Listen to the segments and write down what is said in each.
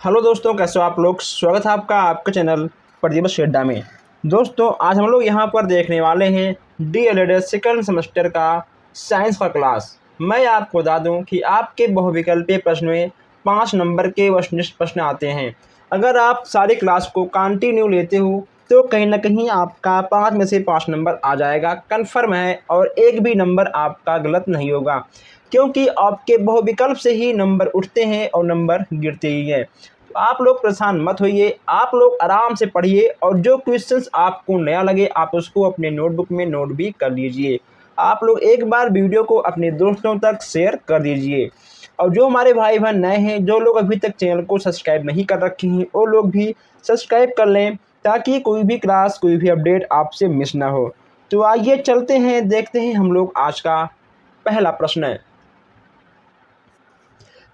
Hello दोस्तों, कैसे हो आप लोग। स्वागत है आपका आपके चैनल प्रदीप शेड्डा में। दोस्तों आज हम लोग यहाँ पर देखने वाले हैं DLED सेकंड सेमेस्टर का साइंस का क्लास। मैं आपको बता दूं कि आपके बहुविकल्पीय प्रश्न में 5 नंबर के वस्तुनिष्ठ प्रश्न आते हैं। अगर आप सारी क्लास को कंटिन्यू लेते हो तो कहीं ना कहीं आपका 5 में से 5 नंबर आ जाएगा, कन्फर्म है। और एक भी नंबर आपका गलत नहीं होगा, क्योंकि आपके बहुविकल्प से ही नंबर उठते हैं और नंबर गिरते ही हैं। तो आप लोग परेशान मत होइए, आप लोग आराम से पढ़िए और जो क्वेश्चंस आपको नया लगे आप उसको अपने नोटबुक में नोट भी कर लीजिए। आप लोग एक बार वीडियो को अपने दोस्तों तक शेयर कर दीजिए। और जो हमारे भाई बहन नए हैं, जो लोग अभी तक चैनल को सब्सक्राइब नहीं कर रखे हैं, वो लोग भी सब्सक्राइब कर लें ताकि कोई भी क्लास कोई भी अपडेट आपसे मिस ना हो। तो आइए चलते हैं, देखते हैं हम लोग आज का पहला प्रश्न है।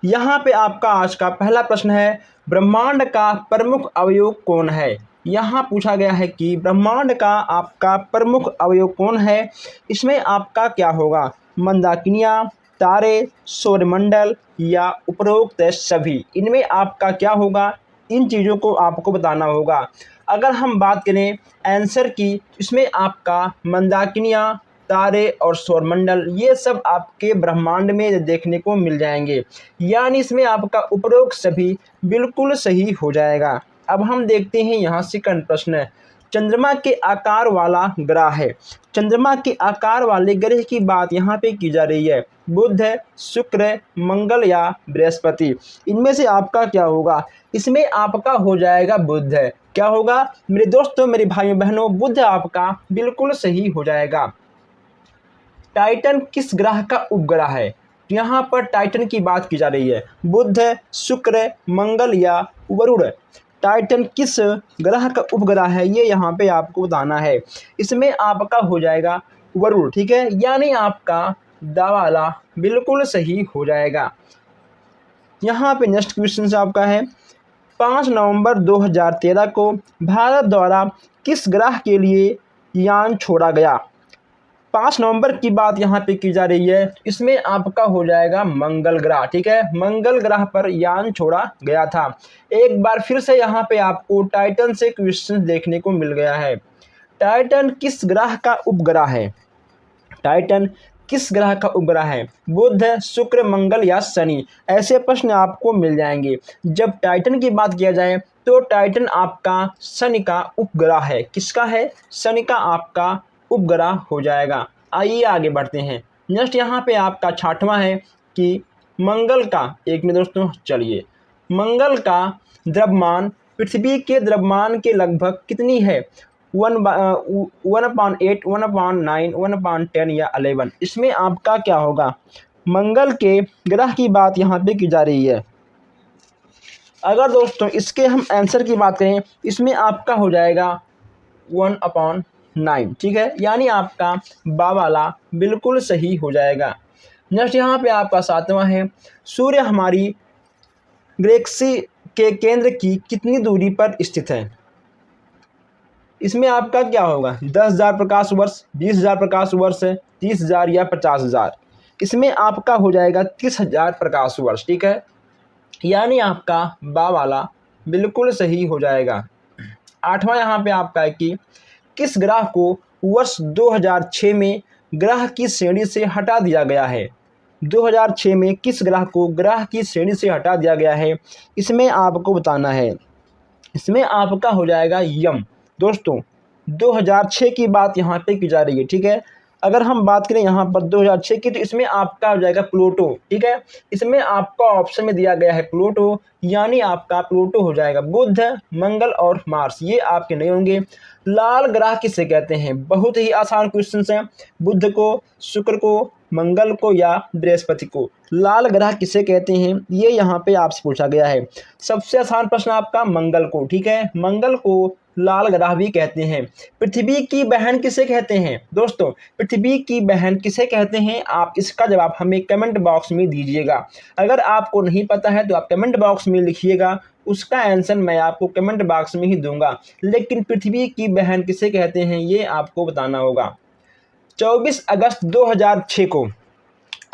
यहाँ पे आपका आज का पहला प्रश्न है, ब्रह्मांड का प्रमुख अवयव कौन है। यहाँ पूछा गया है कि ब्रह्मांड का आपका प्रमुख अवयव कौन है। इसमें आपका क्या होगा, मंदाकिनियाँ, तारे, सौरमंडल या उपरोक्त सभी। इनमें आपका क्या होगा, इन चीज़ों को आपको बताना होगा। अगर हम बात करें आंसर की, इसमें आपका मंदाकिनियाँ, तारे और सौरमंडल ये सब आपके ब्रह्मांड में देखने को मिल जाएंगे, यानी इसमें आपका उपरोक्त सभी बिल्कुल सही हो जाएगा। अब हम देखते हैं यहाँ सेकंड प्रश्न है, चंद्रमा के आकार वाला ग्रह है। चंद्रमा के आकार वाले ग्रह की बात यहाँ पे की जा रही है, बुध, शुक्र, मंगल या बृहस्पति। इनमें से आपका क्या होगा, इसमें आपका हो जाएगा बुध। क्या होगा मेरे दोस्तों, मेरे भाइयों बहनों, बुध आपका बिल्कुल सही हो जाएगा। टाइटन किस ग्रह का उपग्रह है। यहाँ पर टाइटन की बात की जा रही है, बुध, शुक्र, मंगल या वरुण। टाइटन किस ग्रह का उपग्रह है ये यहाँ पे आपको बताना है। इसमें आपका हो जाएगा वरुण, ठीक है, यानी आपका दावाला बिल्कुल सही हो जाएगा। यहाँ पे नेक्स्ट क्वेश्चन आपका है, 5 नवंबर 2013 को भारत द्वारा किस ग्रह के लिए यान छोड़ा गया। 5 नवंबर की बात यहाँ पे की जा रही है, इसमें आपका हो जाएगा मंगल ग्रह, ठीक है। मंगल ग्रह पर यान छोड़ा गया था। एक बार फिर से यहाँ पे आपको टाइटन से क्वेश्चन देखने को मिल गया है। टाइटन किस ग्रह का उपग्रह है। टाइटन किस ग्रह का उपग्रह है, बुध, शुक्र, मंगल या शनि। ऐसे प्रश्न आपको मिल जाएंगे। जब टाइटन की बात किया जाए तो टाइटन आपका शनि का उपग्रह है। किसका है, शनि का आपका उपग्रह हो जाएगा। आइए आगे बढ़ते हैं। नेक्स्ट यहाँ पे आपका 6वां है कि मंगल का, एक में दोस्तों चलिए, मंगल का द्रव्यमान पृथ्वी के द्रव्यमान के लगभग कितनी है, 1/8, 1/9, 1/10 या 11। इसमें आपका क्या होगा, मंगल के ग्रह की बात यहाँ पे की जा रही है। अगर दोस्तों इसके हम आंसर की बात करें, इसमें आपका हो जाएगा 1/9, ठीक है, यानी आपका बावाला बिल्कुल सही हो जाएगा। नेक्स्ट यहाँ पे आपका 7वां है, सूर्य हमारी गैलेक्सी के केंद्र की कितनी दूरी पर स्थित है। इसमें आपका क्या होगा, 10,000 प्रकाश वर्ष, 20,000 प्रकाश वर्ष, 30,000 या 50,000। इसमें आपका हो जाएगा 30,000 प्रकाश वर्ष, ठीक है, यानी आपका बावाला बिल्कुल सही हो जाएगा। 8वां यहाँ पे आपका है कि किस ग्रह को वर्ष 2006 में ग्रह की श्रेणी से हटा दिया गया है। 2006 में किस ग्रह को ग्रह की श्रेणी से हटा दिया गया है, इसमें आपको बताना है। इसमें आपका हो जाएगा यम। दोस्तों 2006 की बात यहाँ पे की जा रही है, ठीक है। अगर हम बात करें यहाँ पर 2006 की, तो इसमें आपका हो जाएगा प्लूटो, ठीक है। इसमें आपका ऑप्शन में दिया गया है प्लूटो, यानी आपका प्लूटो हो जाएगा। बुध, मंगल और मार्स ये आपके नहीं होंगे। लाल ग्रह किसे कहते हैं, बहुत ही आसान क्वेश्चन है। बुध को, शुक्र को, मंगल को या बृहस्पति को लाल ग्रह किसे कहते हैं, ये यहाँ पे आपसे पूछा गया है। सबसे आसान प्रश्न आपका मंगल को, ठीक है, मंगल को लाल ग्रह भी कहते हैं। पृथ्वी की बहन किसे कहते हैं, दोस्तों पृथ्वी की बहन किसे कहते हैं, आप इसका जवाब हमें कमेंट बॉक्स में दीजिएगा। अगर आपको नहीं पता है तो आप कमेंट बॉक्स में लिखिएगा, उसका आंसर मैं आपको कमेंट बॉक्स में ही दूंगा। लेकिन पृथ्वी की बहन किसे कहते हैं ये आपको बताना होगा। 24 अगस्त 2006 को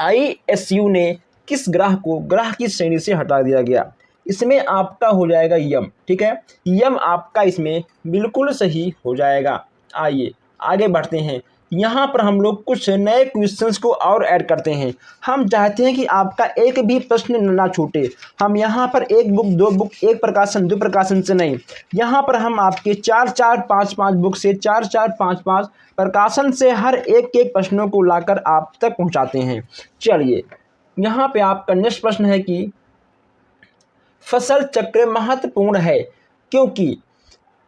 ISU ने किस ग्रह को ग्रह की श्रेणी से हटा दिया गया। इसमें आपका हो जाएगा यम। ठीक है, यम आपका इसमें बिल्कुल सही हो जाएगा। आइए आगे बढ़ते हैं। यहाँ पर हम लोग कुछ नए क्वेश्चंस को और ऐड करते हैं। हम चाहते हैं कि आपका एक भी प्रश्न ना छूटे। हम यहाँ पर एक बुक, दो बुक, एक प्रकाशन, दो प्रकाशन से नहीं, यहाँ पर हम आपके 4-4, 5-5 बुक से 4-4, 5-5 प्रकाशन से हर एक प्रश्नों को लाकर आप तक पहुँचाते हैं। चलिए, यहाँ पे आपका नेक्स्ट प्रश्न है कि फसल चक्र महत्वपूर्ण है क्योंकि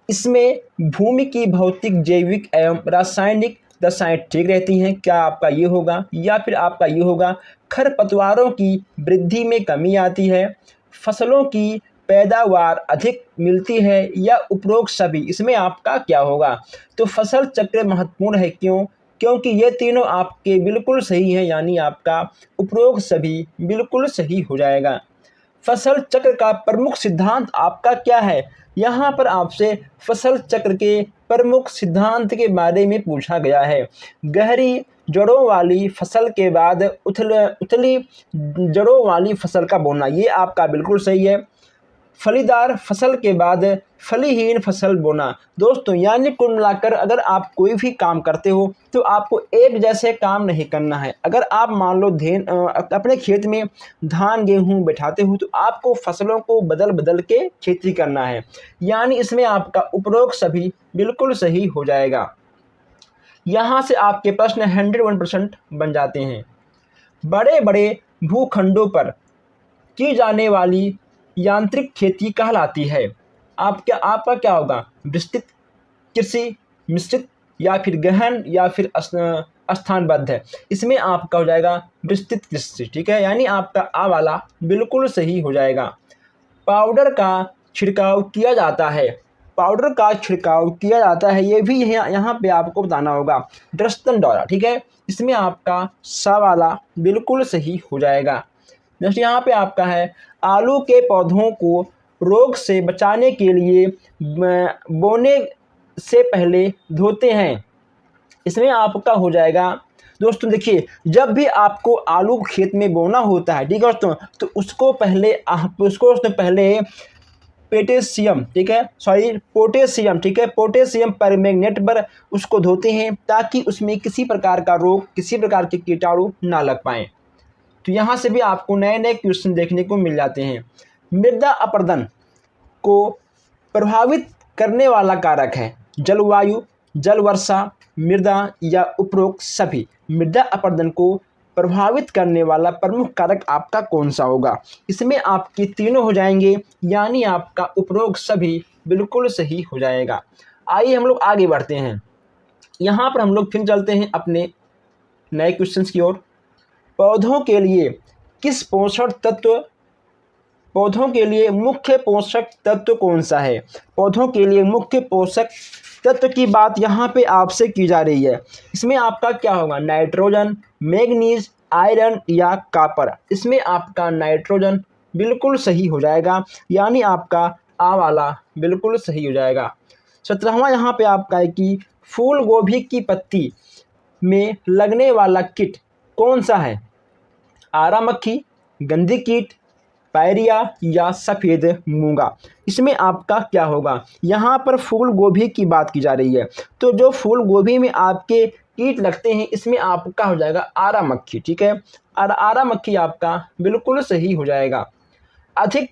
इसमें भूमि की भौतिक, जैविक एवं रासायनिक दशाएं ठीक रहती हैं। क्या आपका ये होगा, या फिर आपका ये होगा खरपतवारों की वृद्धि में कमी आती है, फसलों की पैदावार अधिक मिलती है, या उपरोक्त सभी। इसमें आपका क्या होगा? तो फसल चक्र महत्वपूर्ण है क्यों? क्योंकि ये तीनों आपके बिल्कुल सही हैं, यानी आपका उपरोक्त सभी बिल्कुल सही हो जाएगा। फसल चक्र का प्रमुख सिद्धांत आपका क्या है? यहाँ पर आपसे फसल चक्र के प्रमुख सिद्धांत के बारे में पूछा गया है। गहरी जड़ों वाली फसल के बाद उथली जड़ों वाली फसल का बोना, ये आपका बिल्कुल सही है। फलीदार फसल के बाद फलीहीन फसल बोना। दोस्तों, यानी कुल मिलाकर अगर आप कोई भी काम करते हो तो आपको एक जैसे काम नहीं करना है। अगर आप मान लो अपने खेत में धान गेहूं बैठाते हो तो आपको फसलों को बदल बदल के खेती करना है, यानी इसमें आपका उपरोक्त सभी बिल्कुल सही हो जाएगा। यहाँ से आपके प्रश्न 101% बन जाते हैं। बड़े बड़े भूखंडों पर की जाने वाली यांत्रिक खेती कहलाती है। आपका क्या होगा? विस्तृत कृषि, मिश्रित, या फिर गहन, या फिर स्थानबद्ध है। इसमें आपका हो जाएगा विस्तृत कृषि। ठीक है, यानी आपका आ वाला बिल्कुल सही हो जाएगा। पाउडर का छिड़काव किया जाता है। पाउडर का छिड़काव किया जाता है, ये भी यहाँ पे आपको बताना होगा, ड्रस्टन द्वारा। ठीक है, इसमें आपका सा वाला बिल्कुल सही हो जाएगा। नेक्स्ट यहाँ पे आपका है आलू के पौधों को रोग से बचाने के लिए बोने से पहले धोते हैं। इसमें आपका हो जाएगा, दोस्तों देखिए, जब भी आपको आलू खेत में बोना होता है, ठीक है दोस्तों, तो उसको पहले पोटेशियम, ठीक है, पोटेशियम, ठीक है, पोटेशियम परमैंगनेट पर उसको धोते हैं ताकि उसमें किसी प्रकार का रोग, किसी प्रकार के कीटाणु ना लग पाएँ। तो यहाँ से भी आपको नए नए क्वेश्चन देखने को मिल जाते हैं। मृदा अपरदन को प्रभावित करने वाला कारक है जलवायु, जल वर्षा, मृदा, या उपरोक्त सभी। मृदा अपरदन को प्रभावित करने वाला प्रमुख कारक आपका कौन सा होगा? इसमें आपके तीनों हो जाएंगे, यानी आपका उपरोक्त सभी बिल्कुल सही हो जाएगा। आइए हम लोग आगे बढ़ते हैं। यहाँ पर हम लोग फिर चलते हैं अपने नए क्वेश्चन की ओर। पौधों के लिए मुख्य पोषक तत्व कौन सा है? पौधों के लिए मुख्य पोषक तत्व की बात यहाँ पे आपसे की जा रही है। इसमें आपका क्या होगा? नाइट्रोजन, मैग्नीज, आयरन, या कॉपर। इसमें आपका नाइट्रोजन बिल्कुल सही हो जाएगा, यानी आपका आ वाला बिल्कुल सही हो जाएगा। 17वां यहाँ पे आपका है कि फूल गोभी की पत्ती में लगने वाला कीट कौन सा है? आरा मक्खी, गंधी कीट, पायरिया, या सफ़ेद मूंगा। इसमें आपका क्या होगा? यहाँ पर फूल गोभी की बात की जा रही है, तो जो फूल गोभी में आपके कीट लगते हैं इसमें आपका हो जाएगा आरा मक्खी। ठीक है, आरा मक्खी आपका बिल्कुल सही हो जाएगा। अधिक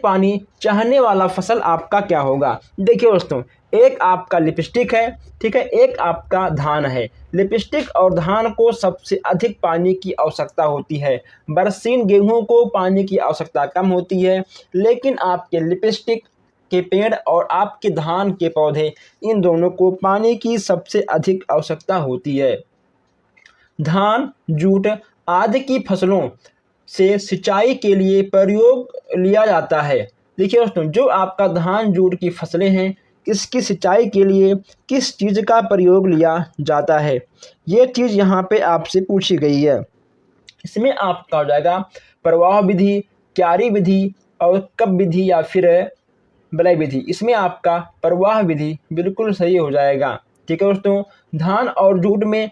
पानी चाहने वाला फसल आपका क्या होगा? देखिए दोस्तों, एक आपका लिपस्टिक है, ठीक है, एक आपका धान है। लिपस्टिक और धान को सबसे अधिक पानी की आवश्यकता होती है। बरसीन गेहूं को पानी की आवश्यकता कम होती है, लेकिन आपके लिपस्टिक के पेड़ और आपके धान के पौधे, इन दोनों को पानी की सबसे अधिक आवश्यकता होती है। धान, जूट आदि की फसलों से सिंचाई के लिए प्रयोग लिया जाता है। देखिए दोस्तों, जो आपका धान, जूट की फसलें हैं, इसकी सिंचाई के लिए किस चीज़ का प्रयोग लिया जाता है? ये चीज़ यहाँ पे आपसे पूछी गई है। इसमें आपका हो जाएगा प्रवाह विधि, क्यारी विधि, और कब विधि, या फिर बलय विधि। इसमें आपका प्रवाह विधि बिल्कुल सही हो जाएगा। ठीक है दोस्तों, धान और जूट में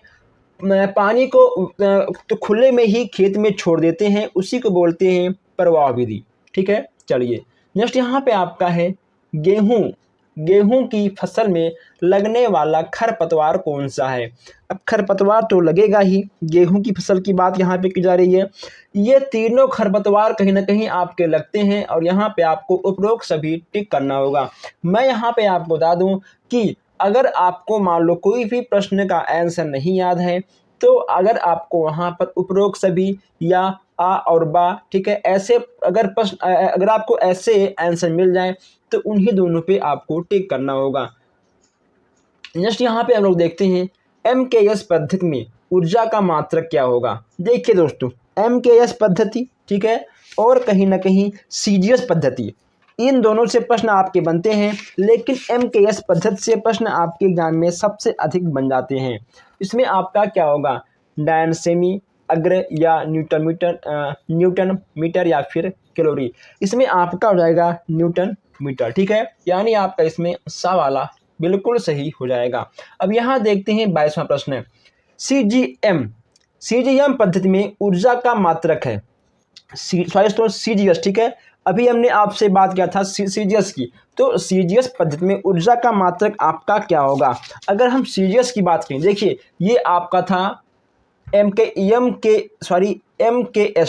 पानी को तो खुले में ही खेत में छोड़ देते हैं, उसी को बोलते हैं प्रवाह विधि। ठीक है, चलिए नेक्स्ट यहाँ पे आपका है गेहूँ। गेहूं की फसल में लगने वाला खरपतवार कौन सा है? अब खरपतवार तो लगेगा ही, गेहूं की फसल की बात यहाँ पे की जा रही है। ये तीनों खरपतवार कहीं ना कहीं आपके लगते हैं और यहाँ पे आपको उपरोक्त सभी टिक करना होगा। मैं यहाँ पे आपको बता दूं कि अगर आपको मान लो कोई भी प्रश्न का आंसर नहीं याद है तो अगर आपको वहाँ पर उपरोक्त सभी या आ और बा, ठीक है, ऐसे अगर प्रश्न अगर आपको ऐसे आंसर मिल जाए तो उन्हीं दोनों पे आपको टिक करना होगा। नेक्स्ट यहाँ पे हम लोग देखते हैं MKS पद्धति में ऊर्जा का मात्रक क्या होगा। देखिए दोस्तों, MKS पद्धति, ठीक है, और कहीं ना कहीं CGS पद्धति, इन दोनों से प्रश्न आपके बनते हैं, लेकिन MKS पद्धति से प्रश्न आपके एग्जाम में सबसे अधिक बन जाते हैं। इसमें आपका क्या होगा, डायन सेमी अग्र या न्यूटन मीटर या फिर कैलोरी। इसमें आपका हो जाएगा न्यूटन मीटर। ठीक है, यानी आपका इसमें सा वाला बिल्कुल सही हो जाएगा। अब यहाँ देखते हैं 22वां प्रश्न। CGM पद्धति में ऊर्जा का मात्रक है CGS। ठीक है, अभी हमने आपसे बात किया था CGS की, तो CGS पद्धति में ऊर्जा का मात्रक आपका क्या होगा। अगर हम CGS की बात करें, देखिए ये आपका था MKS।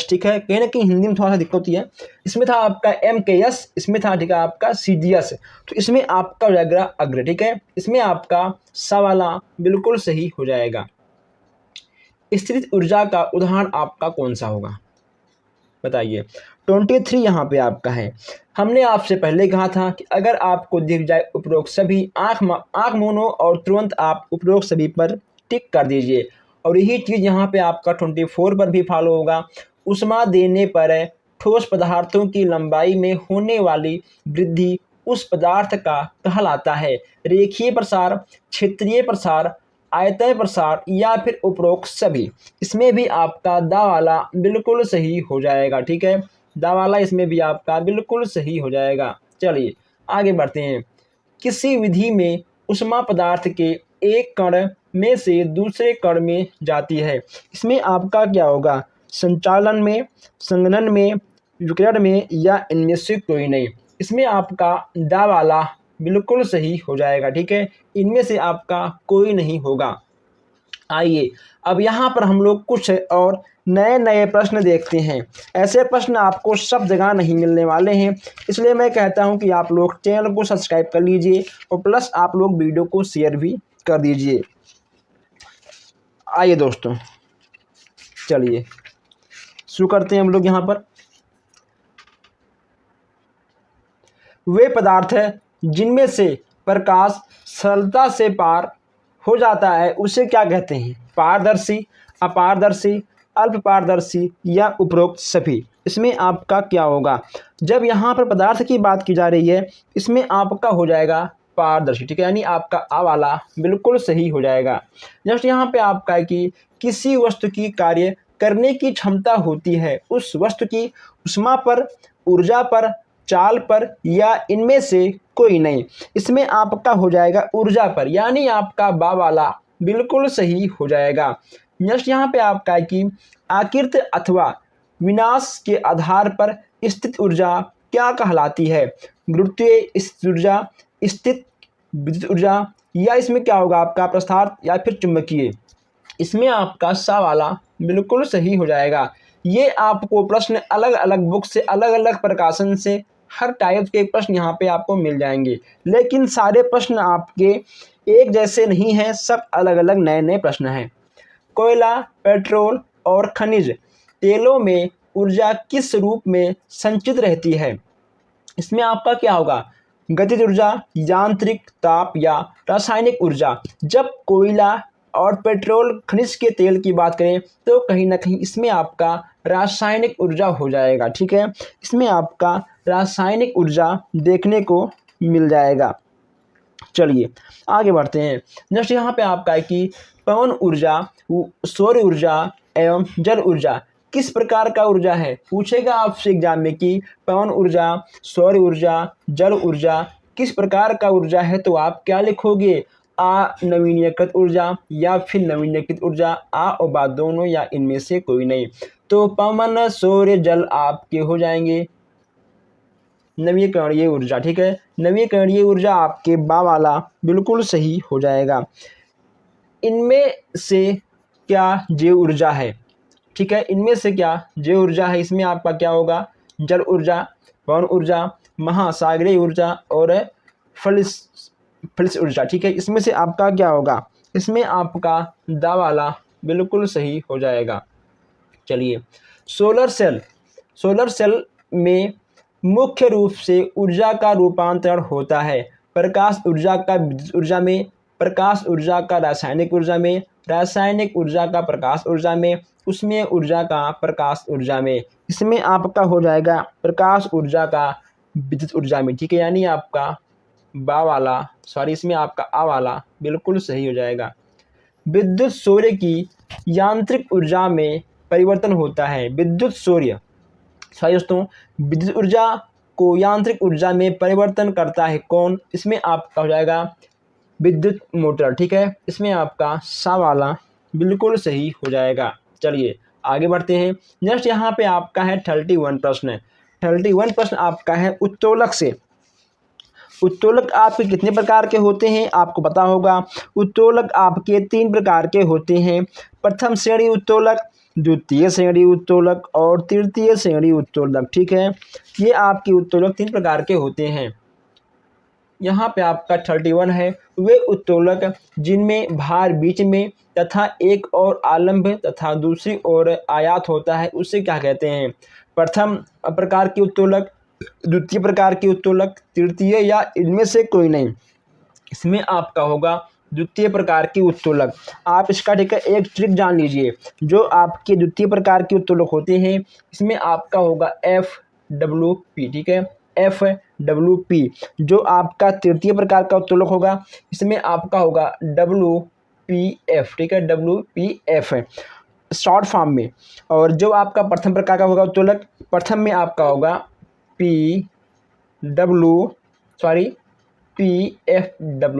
ठीक है, कहीं ना कहीं हिंदी में थोड़ा सा दिक्कत होती है। इसमें था आपका MKS, इसमें था ठीक है आपका CGS, तो इसमें आपका हो जाएगा अग्र। ठीक है, इसमें आपका सवाला बिल्कुल सही हो जाएगा। स्थिर ऊर्जा का उदाहरण आपका कौन सा होगा, बताइए। 23 यहाँ पे आपका है। हमने आपसे पहले कहा था कि अगर आपको दिख जाए उपरोक्त सभी, आँख मूंदो और तुरंत आप उपरोक्त सभी पर टिक कर दीजिए। और यही चीज़ यहाँ पे आपका 24 पर भी फॉलो होगा। ऊष्मा देने पर ठोस पदार्थों की लंबाई में होने वाली वृद्धि उस पदार्थ का कहलाता है रेखीय प्रसार, क्षेत्रीय प्रसार, आयतन प्रसार या फिर उपरोक्त सभी। इसमें भी आपका दा वाला बिल्कुल सही हो जाएगा। ठीक है, दा वाला इसमें भी आपका बिल्कुल सही हो जाएगा। चलिए आगे बढ़ते हैं। किसी विधि में ऊष्मा पदार्थ के एक कण में से दूसरे कण में जाती है। इसमें आपका क्या होगा, संचालन में, संघनन में, विकिरण में या इनमें से कोई नहीं। इसमें आपका दा वाला बिल्कुल सही हो जाएगा। ठीक है, इनमें से आपका कोई नहीं होगा। आइए अब यहाँ पर हम लोग कुछ और नए प्रश्न देखते हैं। ऐसे प्रश्न आपको सब जगह नहीं मिलने वाले हैं, इसलिए मैं कहता हूँ कि आप लोग चैनल को सब्सक्राइब कर लीजिए और प्लस आप लोग वीडियो को शेयर भी कर दीजिए। आइए दोस्तों, चलिए शुरू करते हैं हम लोग। यहाँ पर वे पदार्थ है जिनमें से प्रकाश सरलता से पार हो जाता है उसे क्या कहते हैं, पारदर्शी, अपारदर्शी, अल्प पारदर्शी या उपरोक्त सभी। इसमें आपका क्या होगा, जब यहाँ पर पदार्थ की बात की जा रही है इसमें आपका हो जाएगा पारदर्शी। ठीक है, यानी आपका आ वाला बिल्कुल सही हो जाएगा। नेक्स्ट यहाँ पे आपका है कि किसी वस्तु की कार्य करने की क्षमता होती है उस वस्तु की ऊष्मा पर, ऊर्जा पर, चाल पर या इनमें से कोई नहीं। इसमें आपका हो जाएगा ऊर्जा पर, यानी आपका बा वाला बिल्कुल सही हो जाएगा। नेक्स्ट यहाँ पे आपका है कि आकृत अथवा विनाश के आधार पर स्थित ऊर्जा क्या कहलाती है, गुरुत्वीय स्थित ऊर्जा, स्थित विद्युत ऊर्जा या इसमें क्या होगा आपका प्रसार या फिर चुंबकीय। इसमें आपका सा वाला बिल्कुल सही हो जाएगा। ये आपको प्रश्न अलग अलग बुक से, अलग अलग प्रकाशन से हर टाइप के प्रश्न यहाँ पे आपको मिल जाएंगे, लेकिन सारे प्रश्न आपके एक जैसे नहीं हैं, सब अलग अलग नए नए प्रश्न हैं। कोयला, पेट्रोल और खनिज तेलों में ऊर्जा किस रूप में संचित रहती है। इसमें आपका क्या होगा, गतिज ऊर्जा, यांत्रिक ताप या रासायनिक ऊर्जा। जब कोयला और पेट्रोल खनिज के तेल की बात करें तो कहीं ना कहीं इसमें आपका रासायनिक ऊर्जा हो जाएगा। ठीक है, इसमें आपका रासायनिक ऊर्जा देखने को मिल जाएगा। चलिए आगे बढ़ते हैं। नेक्स्ट यहाँ पे आपका है कि पवन ऊर्जा, सौर ऊर्जा एवं जल ऊर्जा किस प्रकार का ऊर्जा है। पूछेगा आपसे एग्जाम में कि पवन ऊर्जा, सौर ऊर्जा, जल ऊर्जा किस प्रकार का ऊर्जा है, तो आप क्या लिखोगे, अनवीनीकृत ऊर्जा या फिर नवीनीकृत ऊर्जा, आ और बा दोनों या इनमें से कोई नहीं। तो पवन, सूर्य, जल आपके हो जाएंगे नवीकरणीय ऊर्जा। ठीक है, नवीकरणीय ऊर्जा आपके बा वाला बिल्कुल सही हो जाएगा। इनमें से क्या जैव ऊर्जा है? ठीक है, इनमें से क्या जैव ऊर्जा है? इसमें आपका क्या होगा? जल ऊर्जा, पवन ऊर्जा, महासागरीय ऊर्जा और फलित ऊर्जा। ठीक है, इसमें से आपका क्या होगा? इसमें आपका दा वाला बिल्कुल सही हो जाएगा। चलिए, सोलर सेल में मुख्य रूप से ऊर्जा का रूपांतरण होता है। प्रकाश ऊर्जा का विद्युत ऊर्जा में, प्रकाश ऊर्जा का रासायनिक ऊर्जा में, रासायनिक ऊर्जा का प्रकाश ऊर्जा में, उसमें ऊर्जा का प्रकाश ऊर्जा में। इसमें आपका हो जाएगा प्रकाश ऊर्जा का विद्युत ऊर्जा में। ठीक है, यानी आपका बा वाला इसमें आपका आ वाला बिल्कुल सही हो जाएगा। विद्युत सूर्य की यांत्रिक ऊर्जा में परिवर्तन होता है। दोस्तों, विद्युत ऊर्जा को यांत्रिक ऊर्जा में परिवर्तन करता है कौन? इसमें आपका हो जाएगा विद्युत मोटर। ठीक है, इसमें आपका सा वाला बिल्कुल सही हो जाएगा। चलिए आगे बढ़ते हैं। नेक्स्ट यहाँ पे आपका है 31 प्रश्न। 31 प्रश्न आपका है उत्तोलक से। उत्तोलक आपके कितने प्रकार के होते हैं आपको पता होगा। उत्तोलक आपके 3 प्रकार के होते हैं। प्रथम श्रेणी उत्तोलक, द्वितीय श्रेणी उत्तोलक और तृतीय श्रेणी उत्तोलक। ठीक है, ये आपके उत्तोलक 3 प्रकार के होते हैं। यहाँ पे आपका 31 है, वे उत्तोलक जिनमें भार बीच में तथा एक और आलंब तथा दूसरी ओर आयात होता है उसे क्या कहते हैं? प्रथम प्रकार की उत्तोलक, द्वितीय प्रकार की उत्तोलक, तृतीय या इनमें से कोई नहीं। इसमें आपका होगा द्वितीय प्रकार की उत्तोलक। आप इसका ठीक है एक ट्रिक जान लीजिए। जो आपके द्वितीय प्रकार के उत्तोलक होते हैं इसमें आपका होगा FWP। ठीक है, FWP। जो आपका तृतीय प्रकार का उत्तोलक होगा इसमें आपका होगा WPF। ठीक है, WPF शॉर्ट फॉर्म में। और जो आपका प्रथम प्रकार का होगा उत्तोलक, प्रथम में आपका होगा PFW।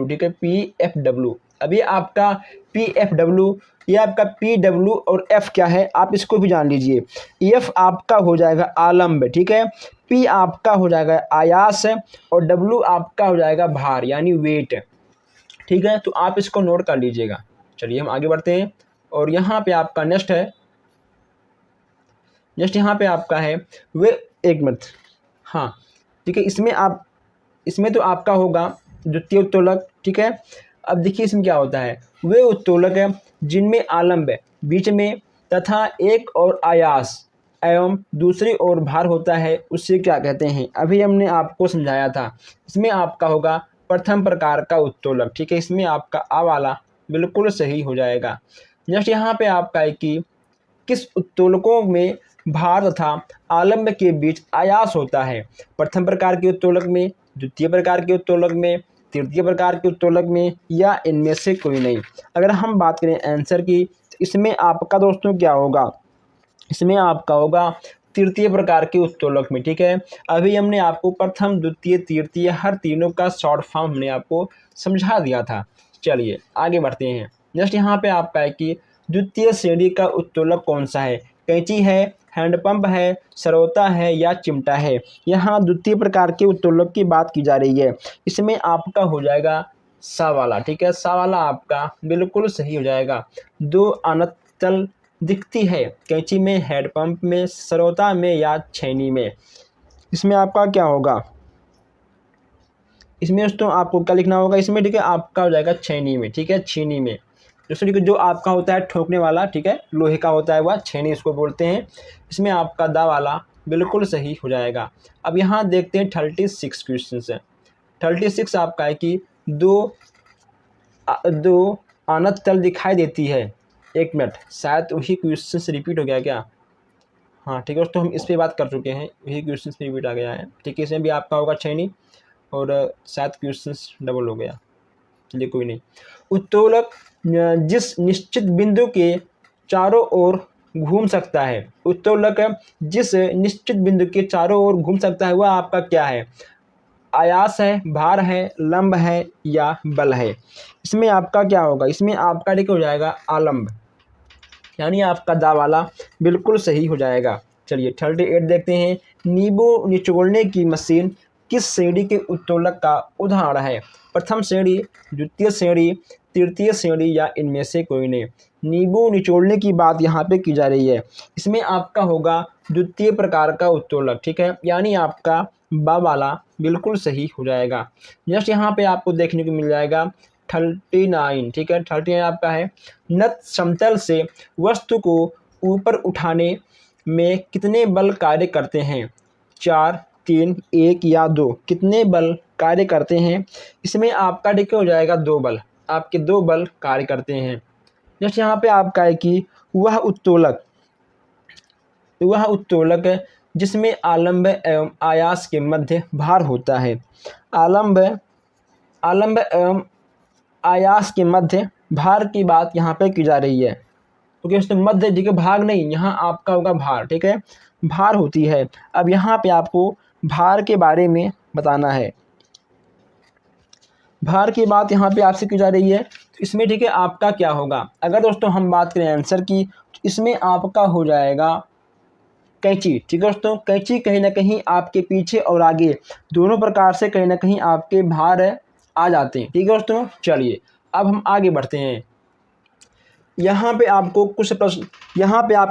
ठीक है, PFW। अभी आपका PFW, ये आपका PW और F क्या है आप इसको भी जान लीजिए। F आपका हो जाएगा आलंब। ठीक है, P आपका हो जाएगा आयास और W आपका हो जाएगा भार यानी वेट। ठीक है, तो आप इसको नोट कर लीजिएगा। चलिए हम आगे बढ़ते हैं। और यहाँ पे आपका नेक्स्ट यहाँ पे आपका है वे एक मिनट। हाँ ठीक है, इसमें तो आपका होगा द्वितीय उत्तोलक। ठीक है, अब देखिए इसमें क्या होता है। वे उत्तोलक है जिनमें आलंब बीच में तथा एक और आयास एवं दूसरी ओर भार होता है उसे क्या कहते हैं? अभी हमने आपको समझाया था। इसमें आपका होगा प्रथम प्रकार का उत्तोलक। ठीक है, इसमें आपका आ वाला बिल्कुल सही हो जाएगा। नेक्स्ट यहाँ पे आपका है कि किस उत्तोलकों में भार तथा आलंब के बीच आयास होता है? प्रथम प्रकार के उत्तोलक में, द्वितीय प्रकार के उत्तोलक में, तृतीय प्रकार के उत्तोलक में या इनमें से कोई नहीं। अगर हम बात करें आंसर की तो इसमें आपका दोस्तों क्या होगा? इसमें आपका होगा तृतीय प्रकार के उत्तोलक में। ठीक है, अभी हमने आपको प्रथम, द्वितीय, तृतीय हर तीनों का शॉर्ट फॉर्म हमने आपको समझा दिया था। चलिए आगे बढ़ते हैं। नेक्स्ट यहाँ पे आपका है कि द्वितीय श्रेणी का उत्तोलक कौन सा है? कैंची है, हैंडपंप है, सरौता है या चिमटा है? यहाँ द्वितीय प्रकार के उत्तोलक की बात की जा रही है। इसमें आपका हो जाएगा सा वाला। ठीक है, सा वाला आपका बिल्कुल सही हो जाएगा। 2 अनतल दिखती है कैंची में, हैंडपंप में, सरौता में या छैनी में। इसमें आपका क्या होगा? इसमें दोस्तों आपको क्या लिखना होगा इसमें? ठीक है, आपका हो जाएगा छैनी में। ठीक है, छीनी में। दोस्तों जो आपका होता है ठोकने वाला, ठीक है, लोहे का होता है वह छेनी इसको बोलते हैं। इसमें आपका दा वाला बिल्कुल सही हो जाएगा। अब यहाँ देखते हैं 36 क्वेश्चन है। 36 आपका है कि दो अनंत तल दिखाई देती है। एक मिनट, शायद वही क्वेश्चन से रिपीट हो गया क्या? हाँ ठीक है दोस्तों, हम इस पर बात कर चुके हैं, वही क्वेश्चन से रिपीट आ गया है। ठीक है, इसमें भी आपका होगा छेनी और शायद क्वेश्चन डबल हो गया। चलिए कोई नहीं। उत्तोलक जिस निश्चित बिंदु के चारों ओर घूम सकता है, उत्तोलक जिस निश्चित बिंदु के चारों ओर घूम सकता है वह आपका क्या है? आयास है, भार है, लंब है या बल है। इसमें आपका क्या होगा, इसमें आपका ठीक हो जाएगा आलंब, यानी आपका दा वाला बिल्कुल सही हो जाएगा। चलिए 38 देखते हैं। नींबू निचोड़ने की मशीन किस श्रेणी के उत्तोलक का उदाहरण है? प्रथम श्रेणी, द्वितीय श्रेणी, तृतीय श्रेणी या इनमें से कोई नहीं। नींबू निचोड़ने की बात यहाँ पे की जा रही है, इसमें आपका होगा द्वितीय प्रकार का उत्तोलक, ठीक है, यानी आपका बा वाला बिल्कुल सही हो जाएगा। जस्ट यहाँ पे आपको देखने को मिल जाएगा 39, ठीक है, 39 आपका है। नत समतल से वस्तु को ऊपर उठाने में कितने बल कार्य करते हैं? 4, 3, 1 या 2। कितने बल कार्य करते हैं? इसमें आपका ठीक हो जाएगा 2 बल, आपके 2 बल कार्य करते हैं। जैसे यहाँ पे आपका है कि वह उत्तोलक जिसमें आलंब एवं आयास के मध्य भार होता है। आलंब एवं आयास के मध्य भार की बात यहाँ पे की जा रही है, क्योंकि उसमें मध्य ठीक है, भाग नहीं, यहाँ आपका होगा भार, ठीक है, भार होती है। अब यहाँ पे आपको भार के बारे में बताना है। भार की बात यहाँ पे आपसे की जा रही है, तो इसमें ठीक है आपका क्या होगा, अगर दोस्तों हम बात करें आंसर की, तो इसमें आपका हो जाएगा कैंची, ठीक है दोस्तों। कैंची कहीं ना कहीं आपके पीछे और आगे दोनों प्रकार से कहीं ना कहीं आपके भार आ जाते हैं, ठीक है दोस्तों। चलिए अब हम आगे बढ़ते हैं। यहाँ पे आपको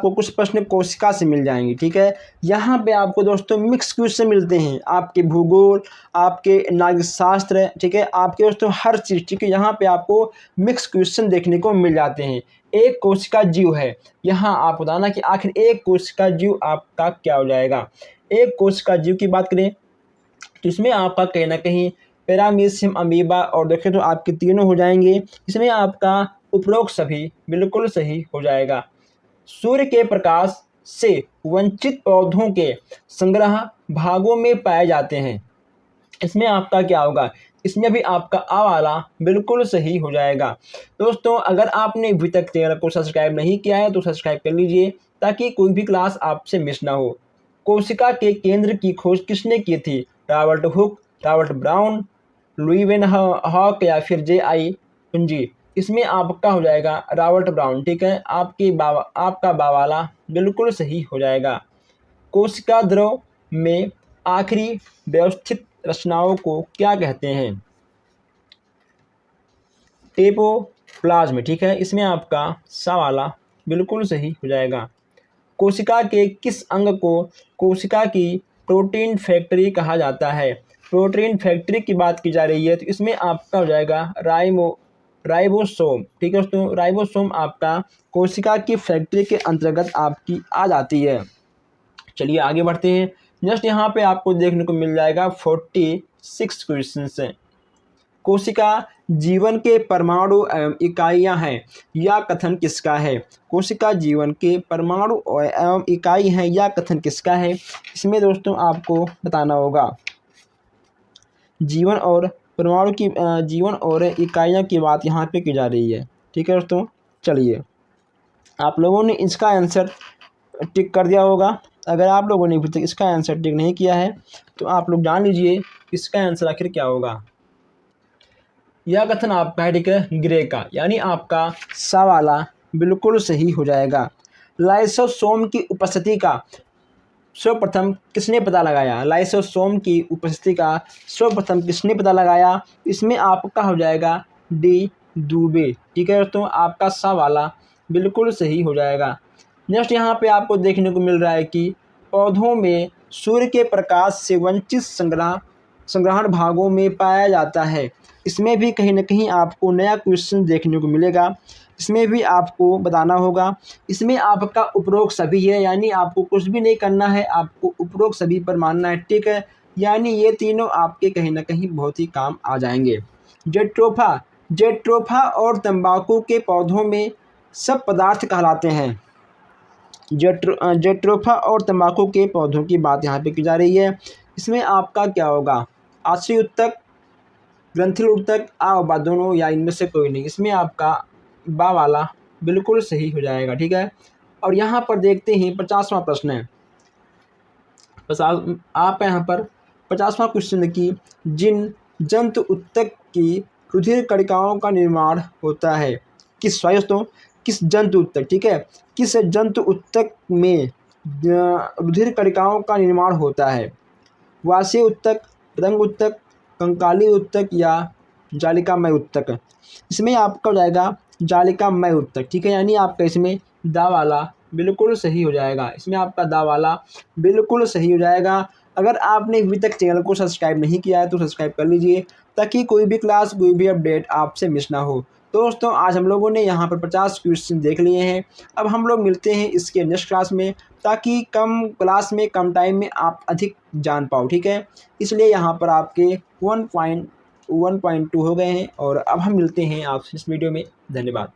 कुछ प्रश्न कोशिका से मिल जाएंगे, ठीक है। यहाँ पे आपको दोस्तों मिक्स क्वेश्चन मिलते हैं, आपके भूगोल, आपके नागरिक शास्त्र, ठीक है, आपके दोस्तों हर चीज़, ठीक है, यहाँ पे आपको मिक्स क्वेश्चन देखने को मिल जाते हैं। एक कोशिका जीव है, यहाँ आप बताना कि आखिर एक कोशिका जीव आपका क्या हो जाएगा। एक कोशिका जीव की बात करें तो इसमें आपका कहीं ना कहीं पैरामीशियम, अमीबा और देखें तो आपके तीनों हो जाएंगे। इसमें आपका उपरोक्त सभी बिल्कुल सही हो जाएगा। सूर्य के प्रकाश से वंचित पौधों के संग्रह भागों में पाए जाते हैं। इसमें आपका क्या होगा, इसमें भी आपका आ वाला बिल्कुल सही हो जाएगा। दोस्तों अगर आपने अभी तक चैनल को सब्सक्राइब नहीं किया है तो सब्सक्राइब कर लीजिए, ताकि कोई भी क्लास आपसे मिस ना हो। कोशिका के केंद्र की खोज किसने की थी? Robert Hooke, Robert Brown, Leeuwenhoek या फिर J.I. कुंजी। इसमें आपका हो जाएगा रॉबर्ट ब्राउन, ठीक है, आपका बावाला बिल्कुल सही हो जाएगा। कोशिका द्रव में आखिरी व्यवस्थित रचनाओं को क्या कहते हैं? टेपोप्लाज्म, ठीक है, इसमें आपका सा वाला बिल्कुल सही हो जाएगा। कोशिका के किस अंग को कोशिका की प्रोटीन फैक्ट्री कहा जाता है? प्रोटीन फैक्ट्री की बात की जा रही है तो इसमें आपका हो जाएगा राइबोसोम, ठीक है दोस्तों। राइबोसोम आपका कोशिका की फैक्ट्री के अंतर्गत आपकी आ जाती है। चलिए आगे बढ़ते हैं। जस्ट यहाँ पे आपको देखने को मिल जाएगा 46 क्वेश्चन है। कोशिका जीवन के परमाणु एवं इकाइयाँ हैं, यह कथन किसका है? कोशिका जीवन के परमाणु एवं इकाई हैं, यह कथन किसका है? इसमें दोस्तों आपको बताना होगा। जीवन और परमाणु की जीवन और इकाइयाँ की बात यहाँ पे की जा रही है, ठीक है दोस्तों। चलिए आप लोगों ने इसका आंसर टिक कर दिया होगा। अगर आप लोगों ने अभी तक इसका आंसर टिक नहीं किया है तो आप लोग जान लीजिए इसका आंसर आखिर क्या होगा। यह कथन आपका है, ठीक है, ग्रे का, यानी आपका सा वाला बिल्कुल सही हो जाएगा। लाइसोसोम की उपस्थिति का सर्वप्रथम किसने पता लगाया? लाइसोसोम की उपस्थिति का सर्वप्रथम किसने पता लगाया? इसमें आपका हो जाएगा डी दुबे, ठीक है दोस्तों, आपका सा वाला बिल्कुल सही हो जाएगा। नेक्स्ट यहाँ पे आपको देखने को मिल रहा है कि पौधों में सूर्य के प्रकाश से वंचित संग्रहण भागों में पाया जाता है। इसमें भी कहीं ना कहीं आपको नया क्वेश्चन देखने को मिलेगा, इसमें भी आपको बताना होगा। इसमें आपका उपरोक्त सभी है, यानी आपको कुछ भी नहीं करना है, आपको उपरोक्त सभी पर मानना है, ठीक है, यानी ये तीनों आपके कहीं ना कहीं बहुत ही काम आ जाएंगे। जेट्रोफा और तंबाकू के पौधों में सब पदार्थ कहलाते हैं। जेट्रोफा और तंबाकू के पौधों की बात यहाँ पे की जा रही है। इसमें आपका क्या होगा? आश्रय उत्तक, ग्रंथिल उत्तक, आ बा दोनों या इनमें से कोई नहीं। इसमें आपका बा वाला बिल्कुल सही हो जाएगा, ठीक है। और यहाँ पर देखते हैं 50वां प्रश्न है। आप यहाँ पर 50वां क्वेश्चन कि जिन जंतु ऊतक की रुधिर कणिकाओं का निर्माण होता है, किस सॉरी दोस्तों किस जंतु ऊतक, ठीक है, किस जंतु ऊतक में रुधिर कणिकाओं का निर्माण होता है? वासीय ऊतक, रंग ऊतक, कंकाली ऊतक या जालिकामय ऊतक? इसमें आपका हो जाएगा जालिकामय ऊतक, ठीक है, यानी आपका इसमें दा वाला बिल्कुल सही हो जाएगा। इसमें आपका दा वाला बिल्कुल सही हो जाएगा। अगर आपने अभी तक चैनल को सब्सक्राइब नहीं किया है तो सब्सक्राइब कर लीजिए, ताकि कोई भी क्लास कोई भी अपडेट आपसे मिस ना हो। तो दोस्तों आज हम लोगों ने यहाँ पर 50 क्वेश्चन देख लिए हैं। अब हम लोग मिलते हैं इसके नेक्स्ट क्लास में, ताकि कम क्लास में कम टाइम में आप अधिक जान पाओ, ठीक है। इसलिए यहाँ पर आपके 1.2 हो गए हैं और अब हम मिलते हैं आपसे इस वीडियो में। धन्यवाद।